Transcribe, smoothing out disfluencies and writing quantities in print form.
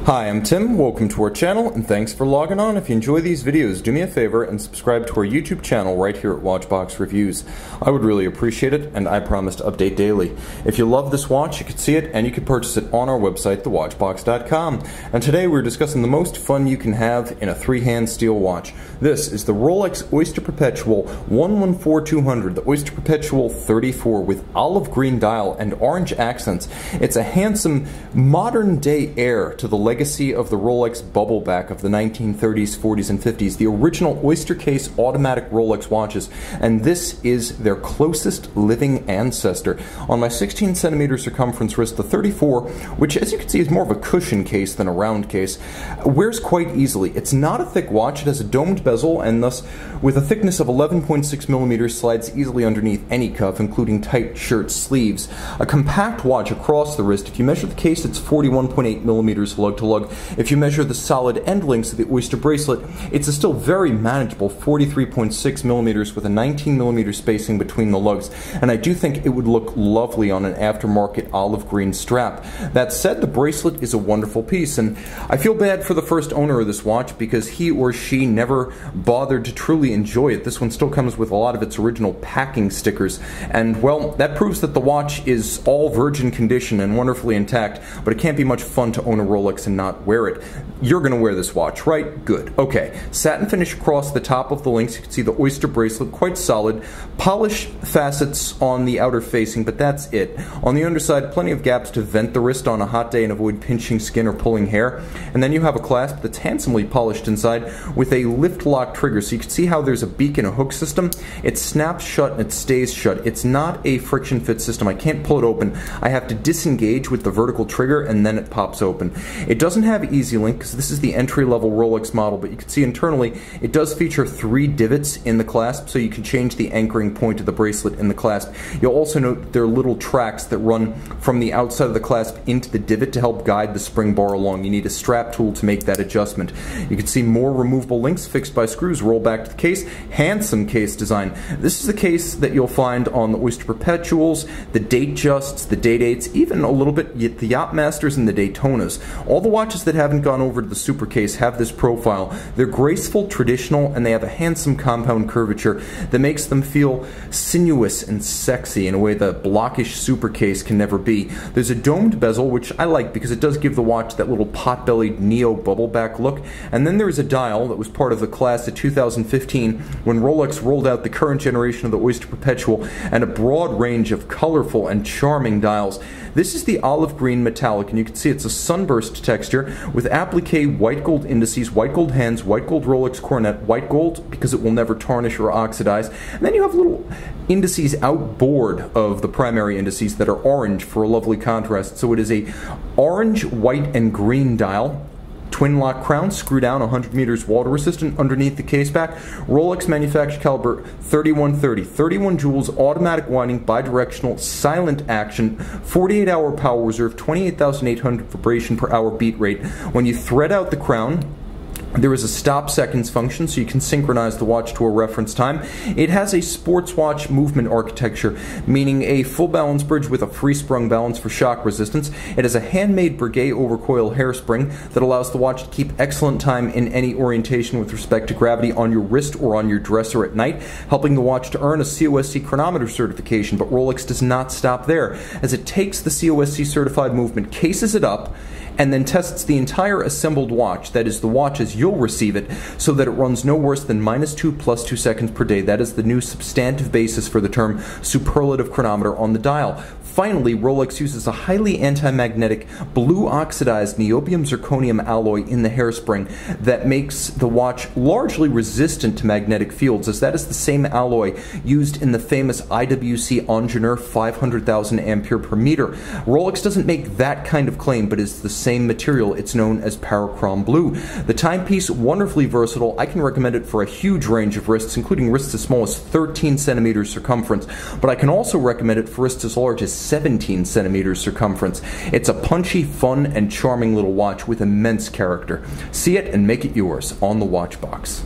Hi, I'm Tim, welcome to our channel, and thanks for logging on. If you enjoy these videos, do me a favor and subscribe to our YouTube channel right here at Watchbox Reviews. I would really appreciate it, and I promise to update daily. If you love this watch, you can see it, and you can purchase it on our website, thewatchbox.com. And today we're discussing the most fun you can have in a three-hand steel watch. This is the Rolex Oyster Perpetual 114200, the Oyster Perpetual 34 with olive green dial and orange accents. It's a handsome, modern-day heir to the legacy of the Rolex bubble back of the 1930s, 40s, and 50s, the original oyster case automatic Rolex watches, and this is their closest living ancestor. On my 16cm circumference wrist, the 34, which as you can see is more of a cushion case than a round case, wears quite easily. It's not a thick watch, it has a domed bezel, and thus with a thickness of 11.6mm slides easily underneath any cuff, including tight shirt sleeves. A compact watch across the wrist. If you measure the case, it's 41.8mm lug-to-lug. If you measure the solid end lengths of the Oyster bracelet, it's a still very manageable 43.6mm with a 19mm spacing between the lugs, and I do think it would look lovely on an aftermarket olive green strap. That said, the bracelet is a wonderful piece, and I feel bad for the first owner of this watch because he or she never bothered to truly enjoy it. This one still comes with a lot of its original packing stickers, and well, that proves that the watch is all virgin condition and wonderfully intact, but it can't be much fun to own a Rolex and not wear it. You're going to wear this watch, right? Good. Okay. Satin finish across the top of the links. You can see the Oyster bracelet, quite solid. Polished facets on the outer facing, but that's it. On the underside, plenty of gaps to vent the wrist on a hot day and avoid pinching skin or pulling hair. And then you have a clasp that's handsomely polished inside with a lift lock trigger. So you can see how there's a beak and a hook system. It snaps shut and it stays shut. It's not a friction fit system. I can't pull it open. I have to disengage with the vertical trigger and then it pops open. It doesn't have Easy Link because this is the entry-level Rolex model, but you can see internally it does feature 3 divots in the clasp, so you can change the anchoring point of the bracelet in the clasp. You'll also note there are little tracks that run from the outside of the clasp into the divot to help guide the spring bar along. You need a strap tool to make that adjustment. You can see more removable links fixed by screws roll back to the case. Handsome case design. This is the case that you'll find on the Oyster Perpetuals, the Datejusts, the Date-8s, even a little bit the Yachtmasters and the Daytonas. All the watches that haven't gone over to the Super case have this profile. They're graceful, traditional, and they have a handsome compound curvature that makes them feel sinuous and sexy in a way the blockish Super case can never be. There's a domed bezel, which I like because it does give the watch that little pot-bellied neo bubble-back look, and then there's a dial that was part of the class of 2015 when Rolex rolled out the current generation of the Oyster Perpetual and a broad range of colorful and charming dials. This is the olive green metallic, and you can see it's a sunburst texture with applique white gold indices, white gold hands, white gold Rolex coronet, white gold because it will never tarnish or oxidize, and then you have little indices outboard of the primary indices that are orange for a lovely contrast. So it is a orange, white, and green dial. Twin lock crown, screw down, 100 meters water resistant underneath the case back. Rolex manufactured caliber 3130, 31 jewels, automatic winding, bidirectional, silent action, 48-hour power reserve, 28,800 vibration per hour beat rate. When you thread out the crown, there is a stop seconds function so you can synchronize the watch to a reference time. It has a sports watch movement architecture, meaning a full balance bridge with a free sprung balance for shock resistance. It has a handmade Breguet overcoil hairspring that allows the watch to keep excellent time in any orientation with respect to gravity on your wrist or on your dresser at night, helping the watch to earn a COSC chronometer certification. But Rolex does not stop there, as it takes the COSC certified movement, cases it up, and then tests the entire assembled watch, that is the watch as you'll receive it, so that it runs no worse than -2 + 2 seconds per day. That is the new substantive basis for the term superlative chronometer on the dial. Finally, Rolex uses a highly anti-magnetic blue oxidized niobium zirconium alloy in the hairspring that makes the watch largely resistant to magnetic fields, as that is the same alloy used in the famous IWC Ingenieur 500,000 ampere per meter. Rolex doesn't make that kind of claim, but is the same material. It's known as Parachrom Blue. The timepiece, wonderfully versatile. I can recommend it for a huge range of wrists, including wrists as small as 13cm circumference, but I can also recommend it for wrists as large as 17cm circumference. It's a punchy, fun, and charming little watch with immense character. See it and make it yours on the Watchbox.